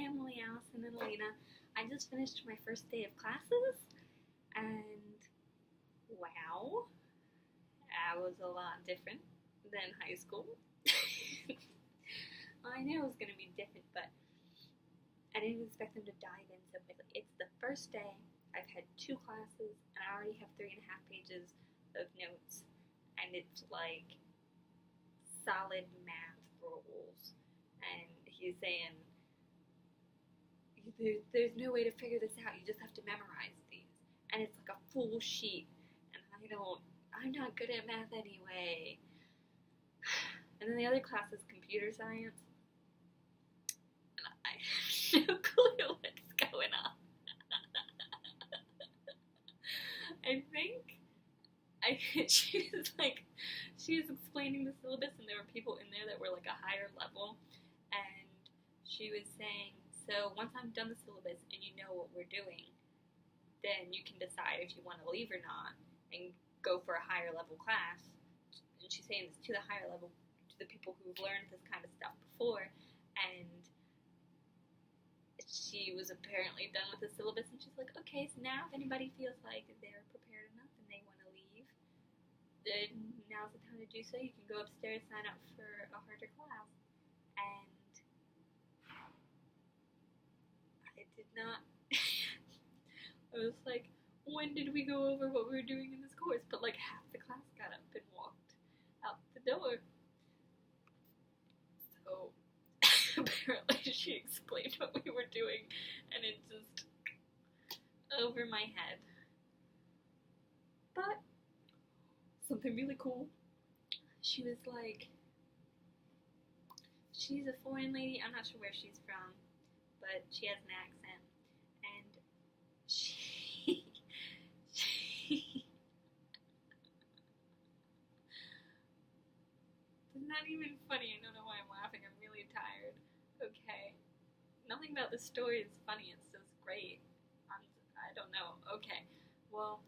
Hi, Emily, Allison, and Lena. I just finished my first day of classes, and wow, that was a lot different than high school. I knew it was going to be different, but I didn't expect them to dive in so quickly. It's the first day. I've had 2 classes, and I already have 3.5 pages of notes, and it's like solid math rules. And he's saying, there's no way to figure this out. You just have to memorize these. And it's like a full sheet. And I'm not good at math anyway. And then the other class is computer science. And I have no clue what's going on. She was explaining the syllabus, and there were people in there that were like a higher level. And she was saying, so once I'm done the syllabus and you know what we're doing, then you can decide if you want to leave or not and go for a higher level class. And she's saying this to the higher level, to the people who've learned this kind of stuff before. And she was apparently done with the syllabus, and she's like, okay, so now if anybody feels like they're prepared enough and they want to leave, then now's the time to do so. You can go upstairs, sign up for a harder class. And I did not. I was like, when did we go over what we were doing in this course? But like half the class got up and walked out the door. So apparently she explained what we were doing, and it just over my head. But something really cool. She was like, she's a foreign lady. I'm not sure where she's from, but she has an accent, and she it's not even funny. I don't know why I'm laughing. I'm really tired. Okay. Nothing about the story is funny. It's just great. I don't know. Okay. Well,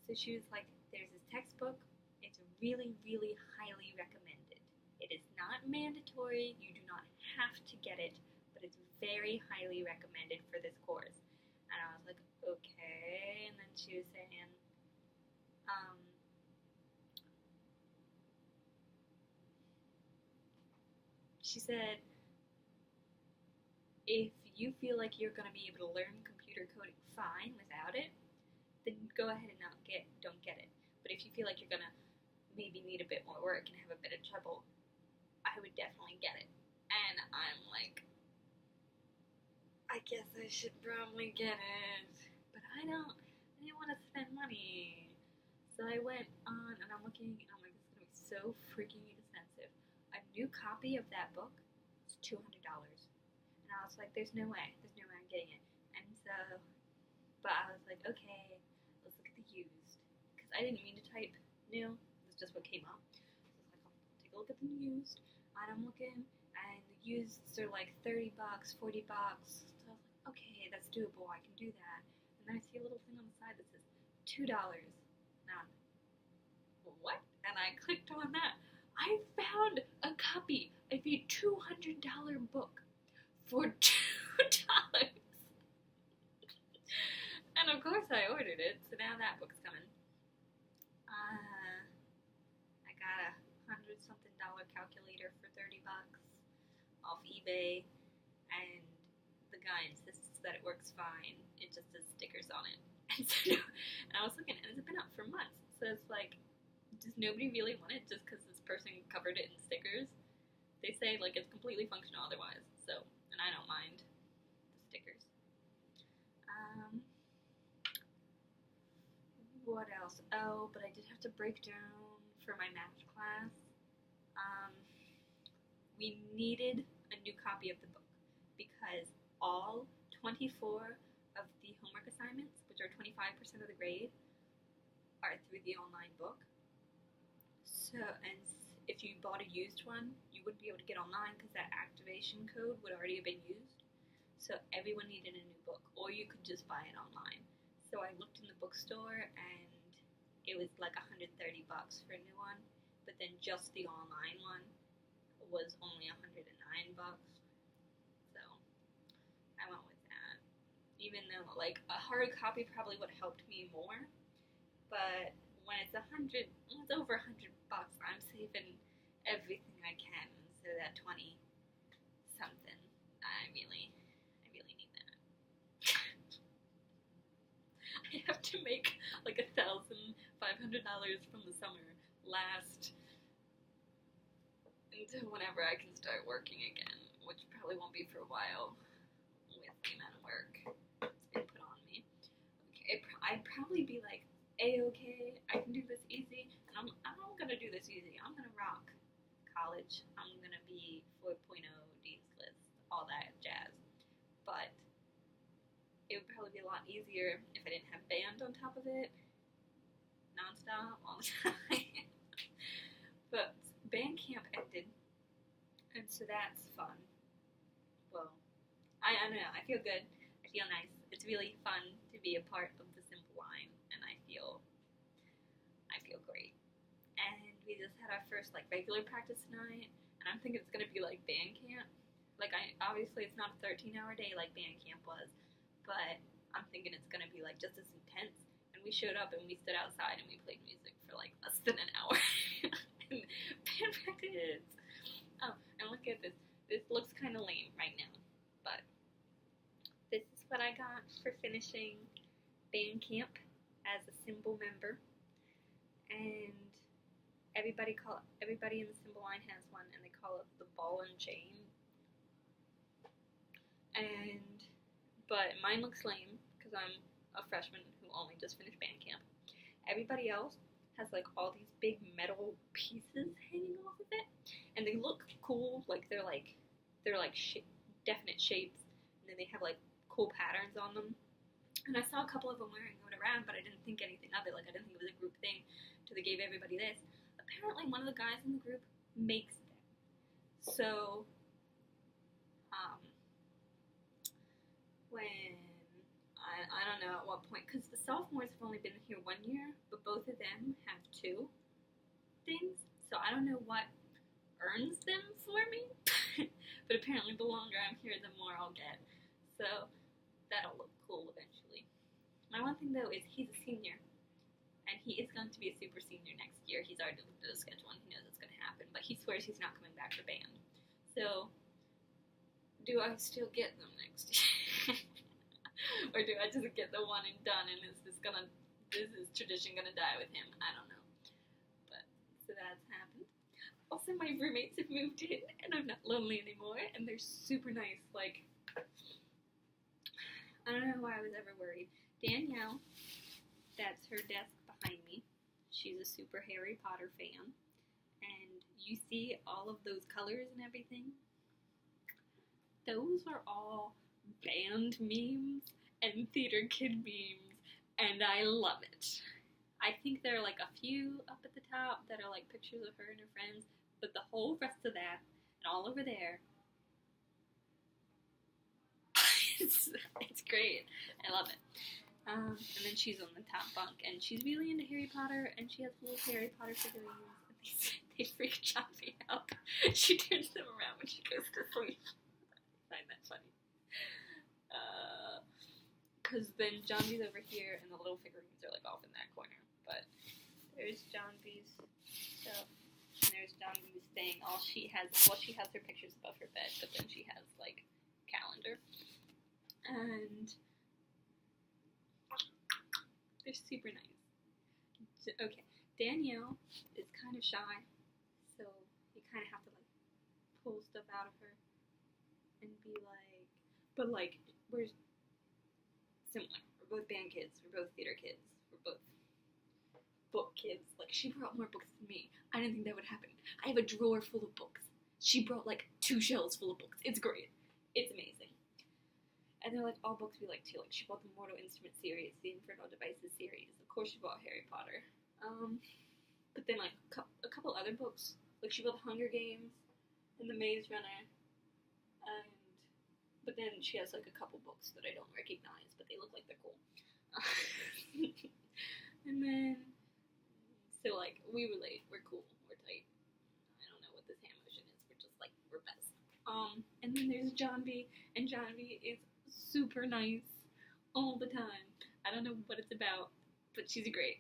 so she was like, there's this textbook. It's really, really highly recommended. It is not mandatory. You do not have to get it, but it's very highly recommended for this course. And I was like, okay. And then she was saying, she said, if you feel like you're going to be able to learn computer coding fine without it, then go ahead and don't get it. But if you feel like you're going to maybe need a bit more work and have a bit of trouble, I would definitely get it. And I'm like, I guess I should probably get it. But I didn't want to spend money. So I went on, and I'm looking, and I'm like, this is going to be so freaking expensive. A new copy of that book is $200. And I was like, there's no way I'm getting it. And so, but I was like, okay, let's look at the used. Because I didn't mean to type new, it was just what came up. So I was like, I'll take a look at the used. And I'm looking, and the used are like $30, $40. So I was like, okay, that's doable, I can do that. And then I see a little thing on the side that says $2. Now, what? And I clicked on that. I found a copy of a $200 book for $2. And of course I ordered it, so now that book's coming. I got a $100-something calculator for $30 off eBay, and the guy insists that it works fine. It just has stickers on it. And so, and I was looking, and it's been up for months, so it's like, does nobody really want it just because this person covered it in stickers? They say like it's completely functional otherwise, so, and I don't mind the stickers. What else? Oh, but I did have to break down for my math class. We needed a new copy of the book because all 24 of the homework assignments, which are 25% of the grade, are through the online book. So, and if you bought a used one, you wouldn't be able to get online because that activation code would already have been used. So everyone needed a new book, or you could just buy it online. So I looked in the bookstore, and it was like $130 for a new one, but then just the online one was only $109. So even though, like, a hard copy probably would have helped me more, but when it's over $100, I'm saving everything I can, so that 20 something, I really need that. I have to make like $1,500 from the summer last until whenever I can start working again, which probably won't be for a while with the amount of work that's been put on me. Okay, I'd probably be like, A-okay, I can do this easy, and I'm gonna do this easy. I'm gonna rock college. I'm gonna be 4.0 D's list, all that jazz. But it would probably be a lot easier if I didn't have band on top of it, nonstop, all the time. But band camp ended, and so that's fun. Well, I don't know, I feel good, I feel nice. It's really fun to be a part of the Simple Line, and I feel great. And we just had our first like regular practice tonight, and I'm thinking it's gonna be like band camp. Like, obviously it's not a 13-hour day like band camp was, but I'm thinking it's gonna be like just as intense. And we showed up and we stood outside and we played music for like less than an hour. And band practice. Oh, and look at this. This looks kind of lame right now, but this is what I got for finishing band camp as a Symbol member. And everybody in the Symbol Line has one, and they call it the ball and chain. But mine looks lame because I'm a freshman who only just finished band camp. Everybody else has like all these big metal pieces hanging off of it, and they look cool. Like they're definite shapes, and then they have like cool patterns on them. And I saw a couple of them wearing it around, but I didn't think anything of it. Like, I didn't think it was a group thing, so they gave everybody this. Apparently, one of the guys in the group makes them. So, when, I don't know at what point, because the sophomores have only been here 1 year, but both of them have 2 things, so I don't know what earns them for me, but apparently the longer I'm here, the more I'll get, so that'll look cool eventually. My one thing though is he's a senior, and he is going to be a super senior next year. He's already looked at his schedule and he knows it's going to happen, but he swears he's not coming back for band. So, do I still get them next year? Or do I just get the one and done, and is tradition gonna die with him? I don't know. But, so that's happened. Also, my roommates have moved in, and I'm not lonely anymore, and they're super nice. Like, I don't know why I was ever worried. Danielle, that's her desk behind me. She's a super Harry Potter fan. And you see all of those colors and everything? Those are all band memes and theater kid memes, and I love it. I think there are like a few up at the top that are like pictures of her and her friends, but the whole rest of that, and all over there, it's great. I love it. And then she's on the top bunk, and she's really into Harry Potter, and she has little Harry Potter figurines, and they freak Johnny out. She turns them around when she goes to sleep. I find that funny. Because then John B's over here, and the little figurines are like off in that corner. But there's John B's stuff, and there's John B's thing. She has her pictures above her bed, but then she has like calendar, and they're super nice. Okay, Danielle is kind of shy, so you kind of have to like pull stuff out of her and be like, but like we're similar. We're both band kids. We're both theater kids. We're both book kids. Like, she brought more books than me. I didn't think that would happen. I have a drawer full of books. She brought like 2 shelves full of books. It's great. It's amazing. And they're like all books we like too. Like, she bought the Mortal Instrument series, the Infernal Devices series. Of course, she bought Harry Potter. But then like a couple other books. Like, she bought the Hunger Games and the Maze Runner. But then she has like a couple books that I don't recognize, but they look like they're cool. And then, so like, we relate, we're cool, we're tight. I don't know what this hand motion is, we're just like, we're best. And then there's John B, and John B is super nice. all the time. I don't know what it's about, but she's great.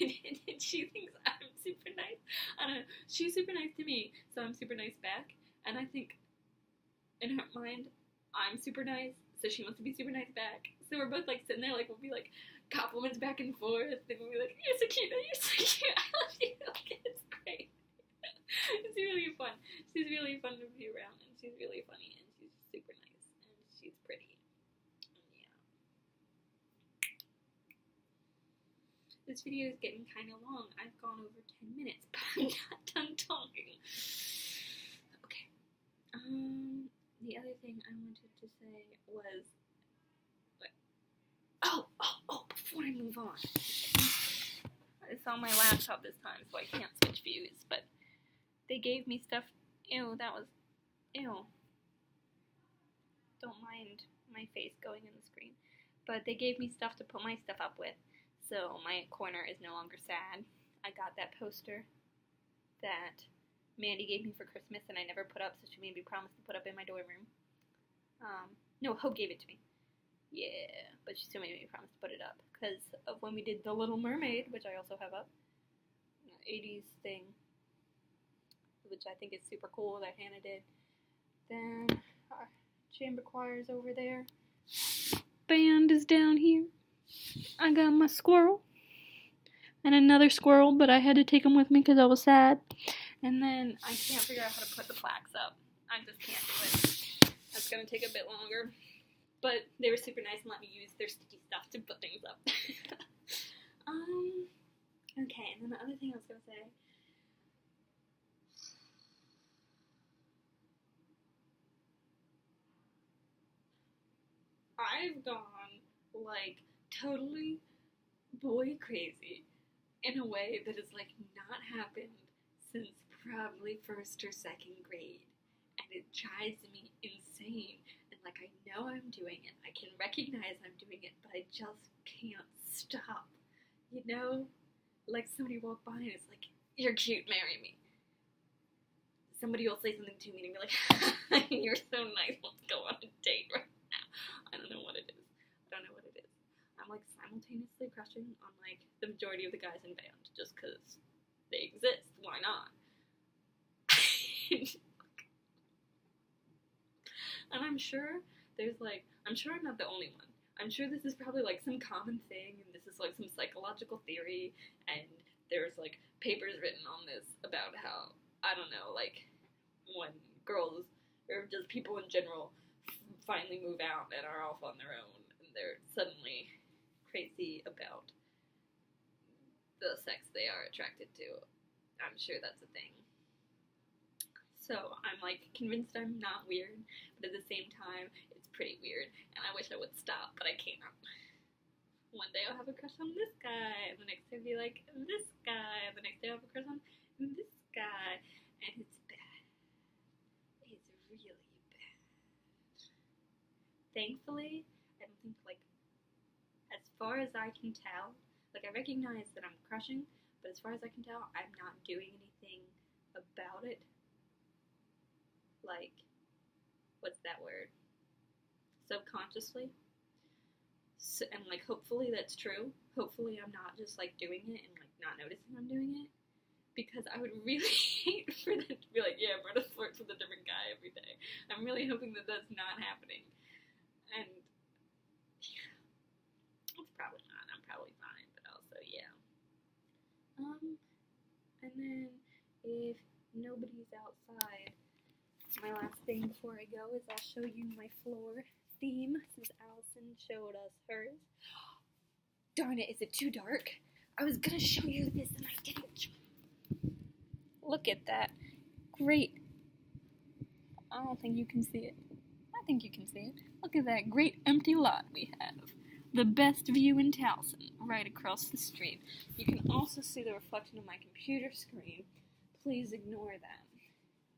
And she thinks I'm super nice. I don't know. She's super nice to me, so I'm super nice back. And I think in her mind, I'm super nice, so she wants to be super nice back. So we're both like sitting there, like we'll be like compliments back and forth, and we'll be like, "You're so cute, you're so cute, I love you." It's great. It's really fun. She's really fun to be around, and she's really funny, and she's super nice, and she's pretty. And yeah. This video is getting kind of long. I've gone over 10 minutes, but I'm not done talking. Okay. The other thing I wanted to say was, what? Before I move on. It's on my laptop this time, so I can't switch views, but they gave me stuff. Ew, that was, ew. Don't mind my face going in the screen. But they gave me stuff to put my stuff up with, so my corner is no longer sad. I got that poster that Mandy gave me for Christmas and I never put up, so she made me promise to put up in my dorm room. No, Hope gave it to me. Yeah, but she still made me promise to put it up because of when we did The Little Mermaid, which I also have up. 80s thing, which I think is super cool that Hannah did. Then our chamber choir's over there. Band is down here. I got my squirrel and another squirrel, but I had to take them with me because I was sad. And then I can't figure out how to put the plaques up. I just can't do it. That's going to take a bit longer. But they were super nice and let me use their sticky stuff to put things up. Okay, and then the other thing I was going to say. I've gone, like, totally boy crazy in a way that has, like, not happened since probably 1st or 2nd grade. And it drives me insane. And, like, I know I'm doing it. I can recognize I'm doing it, but I just can't stop. You know? Like, somebody walked by and it's like, "You're cute, marry me." Somebody will say something to me and be like, "You're so nice, let's go on a date right now." I don't know what it is. I'm, like, simultaneously crushing on, like, the majority of the guys in band just because they exist. Why not? And I'm sure I'm not the only one. I'm sure this is probably, like, some common thing, and this is, like, some psychological theory, and there's, like, papers written on this about how, I don't know, like, when girls, or just people in general, finally move out and are off on their own, and they're suddenly crazy about the sex they are attracted to. I'm sure that's a thing. So I'm, like, convinced I'm not weird, but at the same time, it's pretty weird, and I wish I would stop, but I can't. One day I'll have a crush on this guy, and the next day I'll be like, this guy, and the next day I'll have a crush on this guy, and it's bad. It's really bad. Thankfully, I don't think, like, as far as I can tell, like, I recognize that I'm crushing, but as far as I can tell, I'm not doing anything about it. Like, what's that word? Subconsciously. So, and, like, hopefully that's true. Hopefully I'm not just, like, doing it and, like, not noticing I'm doing it. Because I would really hate for them to be like, "Yeah, Brenda flirts with a different guy every day." I'm really hoping that that's not happening. And, yeah, it's probably not. I'm probably fine, but also, yeah. And then, if nobody's outside, my last thing before I go is I'll show you my floor theme since Allison showed us hers. Darn it, is it too dark? I was gonna show you this and I didn't. Look at that. Great. I don't think you can see it. I think you can see it. Look at that great empty lot we have. The best view in Towson, right across the street. You can also see the reflection of my computer screen. Please ignore that.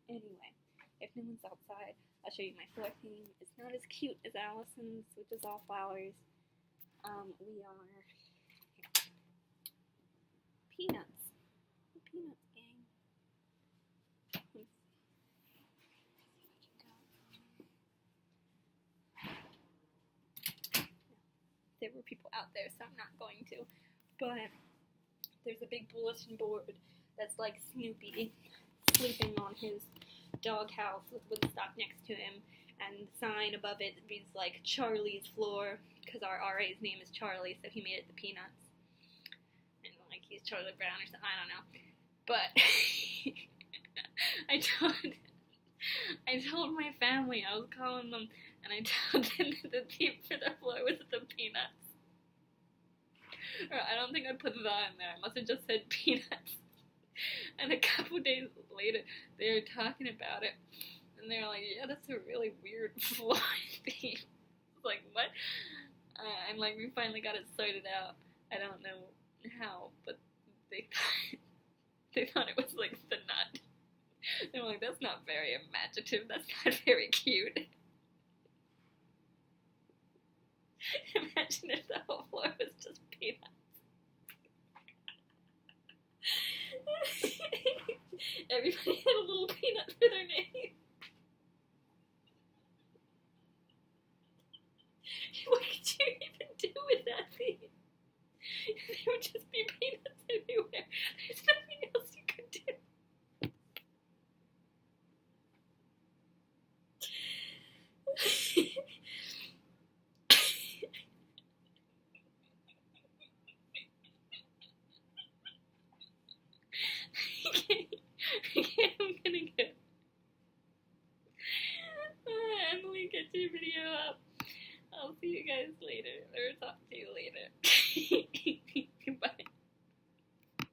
Anyway. If no one's outside, I'll show you my floor theme. It's not as cute as Allison's, which is all flowers. We are peanuts. Peanuts, gang. there were people out there, so I'm not going to. But there's a big bulletin board that's like Snoopy sleeping on his doghouse with Woodstock next to him, and the sign above it reads like Charlie's floor, because our RA's name is Charlie, so he made it the Peanuts. And like he's Charlie Brown or something, I don't know. But I told my family, I was calling them, and I told them that the theme for the floor was the Peanuts. Or I don't think I put the in there, I must have just said Peanuts. And a couple days later, they were talking about it, and they were like, yeah, that's a really weird floor theme. Like, what? And like, we finally got it sorted out. I don't know how, but they thought it was like the nut. They were like, that's not very imaginative, that's not very cute. Imagine if the whole floor was just peanuts. Everybody had a little peanut for their name. What could you even do with that theme? There would just be peanuts everywhere. There's nothing else you could do. Okay, I'm gonna go. Emily, get your video up. I'll see you guys later.